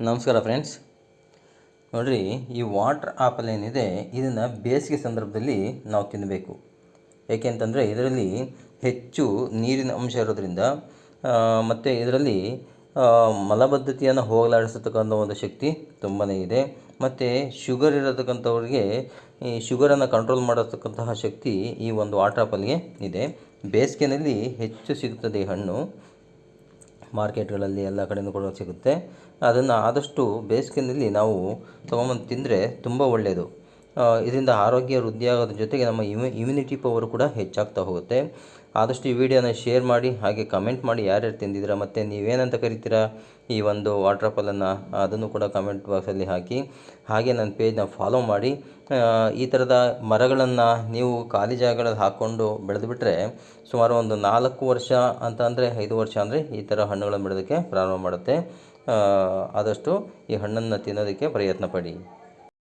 ನಮಸ್ಕಾರ ಫ್ರೆಂಡ್ಸ್. ನೋಡಿರಿ, ಈ ವಾಟರ್ ಆಪಲ್ ಏನಿದೆ ಇದನ್ನು ಬೇಸಿಗೆ ಸಂದರ್ಭದಲ್ಲಿ ನಾವು ತಿನ್ನಬೇಕು. ಏಕೆಂತಂದರೆ ಇದರಲ್ಲಿ ಹೆಚ್ಚು ನೀರಿನ ಅಂಶ ಇರೋದ್ರಿಂದ ಮತ್ತು ಇದರಲ್ಲಿ ಮಲಬದ್ಧತೆಯನ್ನು ಹೋಗಲಾಡಿಸತಕ್ಕಂಥ ಒಂದು ಶಕ್ತಿ ತುಂಬಾ ಇದೆ. ಮತ್ತು ಶುಗರ್ ಇರತಕ್ಕಂಥವ್ರಿಗೆ ಈ ಶುಗರನ್ನು ಕಂಟ್ರೋಲ್ ಮಾಡತಕ್ಕಂತಹ ಶಕ್ತಿ ಈ ಒಂದು ವಾಟರ್ ಆಪಲ್ಗೆ ಇದೆ. ಬೇಸಿಗೆಯಲ್ಲಿ ಹೆಚ್ಚು ಸಿಗುತ್ತದೆ ಹಣ್ಣು, ಮಾರ್ಕೆಟ್ಗಳಲ್ಲಿ ಎಲ್ಲ ಕಡೆಯೂ ಕೂಡ ಸಿಗುತ್ತೆ. ಅದನ್ನು ಆದಷ್ಟು ಬೇಸಿಗೆಯಲ್ಲಿ ನಾವು ತೊಗೊಂಬಂದು ತಿಂದರೆ ತುಂಬ ಒಳ್ಳೆಯದು. ಇದರಿಂದ ಆರೋಗ್ಯ ವೃದ್ಧಿಯಾಗೋದ್ರ ಜೊತೆಗೆ ನಮ್ಮ ಇಮ್ಯುನಿಟಿ ಪವರ್ ಕೂಡ ಹೆಚ್ಚಾಗ್ತಾ ಹೋಗುತ್ತೆ. ಆದಷ್ಟು ಈ ವಿಡಿಯೋನ ಶೇರ್ ಮಾಡಿ, ಹಾಗೆ ಕಮೆಂಟ್ ಮಾಡಿ ಯಾರ್ಯಾರು ತಿಂದಿದ್ದೀರಾ ಮತ್ತು ನೀವೇನಂತ ಕರಿತೀರಾ ಈ ಒಂದು ವಾಟರ್ ಆಪಲನ್ನು, ಅದನ್ನು ಕೂಡ ಕಮೆಂಟ್ ಬಾಕ್ಸಲ್ಲಿ ಹಾಕಿ. ಹಾಗೆ ನನ್ನ ಪೇಜ್ನ ಫಾಲೋ ಮಾಡಿ. ಈ ಥರದ ಮರಗಳನ್ನು ನೀವು ಖಾಲಿ ಜಾಗಗಳಲ್ಲಿ ಹಾಕ್ಕೊಂಡು ಬೆಳೆದುಬಿಟ್ರೆ ಸುಮಾರು ಒಂದು 4 ವರ್ಷ ಅಂತ ಅಂದರೆ 5 ವರ್ಷ ಅಂದರೆ ಈ ಥರ ಹಣ್ಣುಗಳನ್ನು ಬಿಡೋದಕ್ಕೆ ಪ್ರಾರಂಭ ಮಾಡುತ್ತೆ. ಆದಷ್ಟು ಈ ಹಣ್ಣನ್ನು ತಿನ್ನೋದಕ್ಕೆ ಪ್ರಯತ್ನ ಪಡಿ.